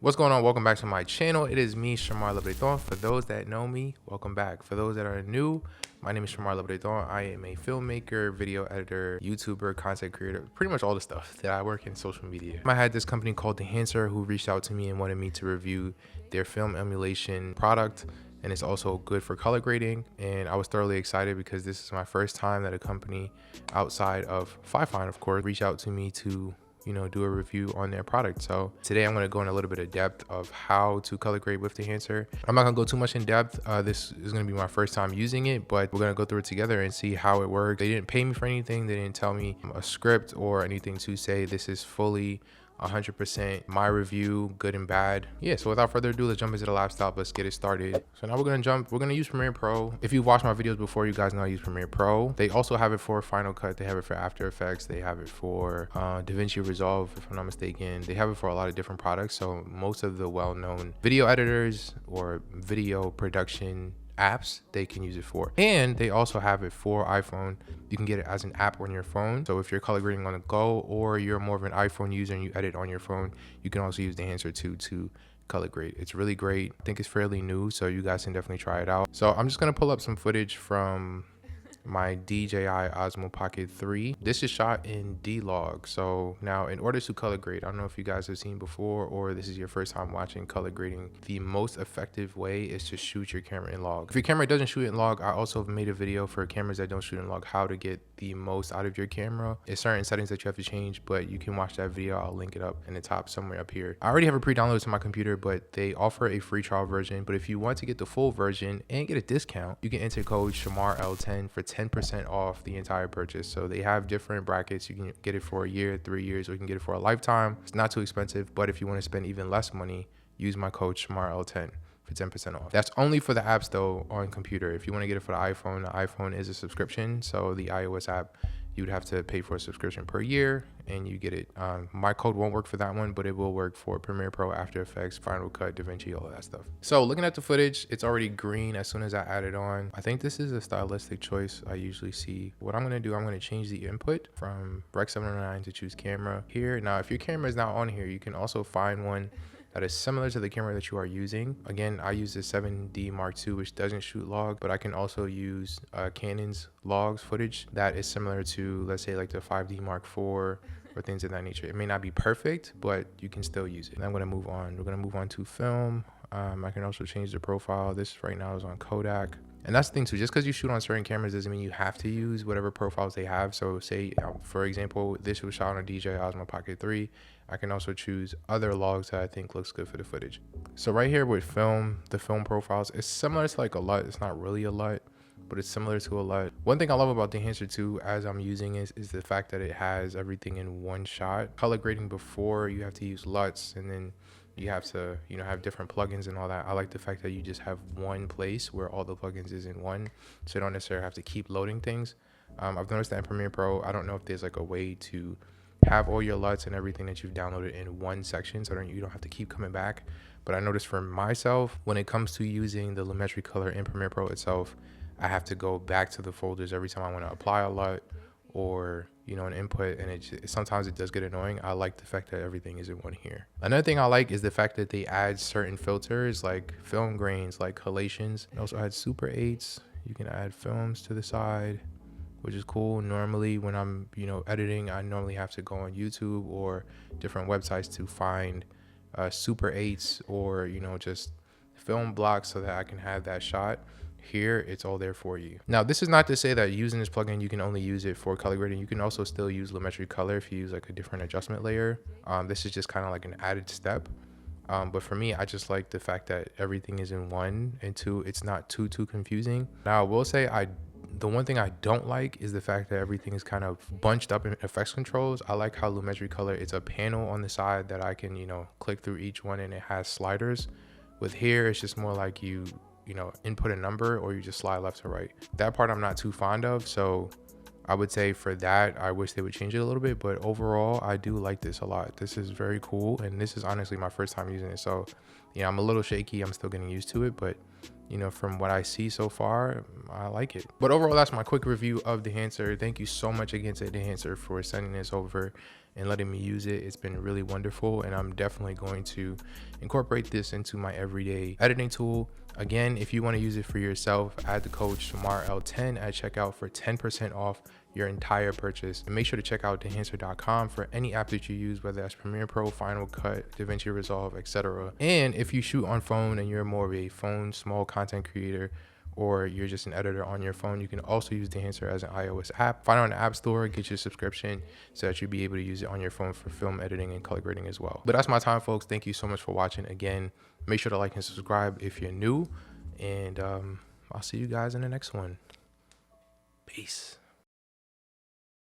What's going on? Welcome back to my channel. It is me, Shamar Lebreton. For those that know me, welcome back. For those that are new, my name is Shamar Lebreton. I am a filmmaker, video editor, YouTuber, content creator, pretty much all the stuff that I work in social media. I had this company called Dehancer who reached out to me and wanted me to review their film emulation product. And it's also good for color grading. And I was thoroughly excited because this is my first time that a company outside of Fi-Fine, of course, reached out to me to do a review on their product. So today I'm going to go in a little bit of depth of how to color grade with Dehancer. I'm not going to go too much in depth. This is going to be my first time using it, but we're going to go through it together and see how it works. They didn't pay me for anything. They didn't tell me a script or anything to say. This is fully 100% my review, good and bad. Yeah, so without further ado, let's jump into the laptop. Let's get it started. So now we're gonna use Premiere Pro. If you've watched my videos before, you guys know I use Premiere Pro. They also have it for Final Cut. They have it for After Effects. They have it for DaVinci Resolve, if I'm not mistaken. They have it for a lot of different products. So most of the well-known video editors or video production apps they can use it for, and they also have it for iPhone. You can get it as an app on your phone. So if you're color grading on the go, or you're more of an iPhone user and you edit on your phone, you can also use Dehancer to color grade. It's really great. I think it's fairly new, so you guys can definitely try it out. So I'm just gonna pull up some footage from my DJI Osmo Pocket 3. This is shot in D-Log. So now in order to color grade, I don't know if you guys have seen before or this is your first time watching color grading, the most effective way is to shoot your camera in log. If your camera doesn't shoot in log, I also have made a video for cameras that don't shoot in log, how to get the most out of your camera. It's certain settings that you have to change, but you can watch that video. I'll link it up in the top somewhere up here. I already have it pre-downloaded to my computer, but they offer a free trial version. But if you want to get the full version and get a discount, you can enter code ShamarL10 for 10% off the entire purchase. So they have different brackets. You can get it for a year, 3 years, or you can get it for a lifetime. It's not too expensive, but if you want to spend even less money, use my code ShamarL10 for 10% off. That's only for the apps though on computer. If you want to get it for the iPhone is a subscription. So the iOS app, you'd have to pay for a subscription per year and you get it. My code won't work for that one, but it will work for Premiere Pro, After Effects, Final Cut, DaVinci, all of that stuff. So looking at the footage, it's already green as soon as I add it on. I think this is a stylistic choice I usually see. What I'm going to do, I'm going to change the input from Rec 709 to choose camera here. Now, if your camera is not on here, you can also find one that is similar to the camera that you are using. Again, I use the 7D Mark II, which doesn't shoot log, but I can also use Canon's logs footage that is similar to, let's say, like the 5D Mark IV or things of that nature. It may not be perfect, but you can still use it. And I'm gonna move on. We're gonna move on to film. I can also change the profile. This right now is on Kodak. And that's the thing too, just because you shoot on certain cameras doesn't mean you have to use whatever profiles they have. So say, for example, this was shot on a DJI Osmo Pocket 3. I can also choose other logs that I think looks good for the footage. So right here with film, the film profiles, it's similar to like a LUT. It's not really a LUT, but it's similar to a LUT. One thing I love about Dehancer too, as I'm using is the fact that it has everything in one shot. Color grading before, you have to use LUTs, and then you have to have different plugins and all that. I like the fact that you just have one place where all the plugins is in one, so you don't necessarily have to keep loading things. I've noticed that in Premiere Pro, I don't know if there's like a way to have all your LUTs and everything that you've downloaded in one section so you don't have to keep coming back. But I noticed for myself, when it comes to using the Lumetri color in Premiere Pro itself, I have to go back to the folders every time I want to apply a LUT or an input, and sometimes it does get annoying. I like the fact that everything is in one here. Another thing I like is the fact that they add certain filters like film grains, like halations. They also add Super 8s. You can add films to the side, which is cool. Normally when I'm editing, I normally have to go on YouTube or different websites to find Super 8s or just film blocks so that I can have that shot. Here it's all there for you. Now this is not to say that using this plugin you can only use it for color grading. You can also still use Lumetri color if you use like a different adjustment layer. This is just kind of like an added step. But for me, I just like the fact that everything is in one, and two, it's not too confusing. Now I will say the one thing I don't like is the fact that everything is kind of bunched up in effects controls. I like how Lumetri color, it's a panel on the side that I can click through each one, and it has sliders. With here, it's just more like you input a number or you just slide left to right. That part I'm not too fond of. So I would say for that, I wish they would change it a little bit, but overall, I do like this a lot. This is very cool, and this is honestly my first time using it. So, you know, I'm a little shaky. I'm still getting used to it, but you know, from what I see so far, I like it. But overall, that's my quick review of Dehancer. Thank you so much again to Dehancer for sending this over and letting me use it. It's been really wonderful, and I'm definitely going to incorporate this into my everyday editing tool. Again, if you want to use it for yourself, add the code ShamarL10 at checkout for 10% off your entire purchase. And make sure to check out Dehancer.com for any app that you use, whether that's Premiere Pro, Final Cut, DaVinci Resolve, etc. And if you shoot on phone and you're more of a phone small content creator, or you're just an editor on your phone, you can also use Dehancer as an iOS app. Find it on the App Store, get your subscription so that you'll be able to use it on your phone for film editing and color grading as well. But that's my time, folks. Thank you so much for watching. Again, make sure to like and subscribe if you're new, and I'll see you guys in the next one. Peace.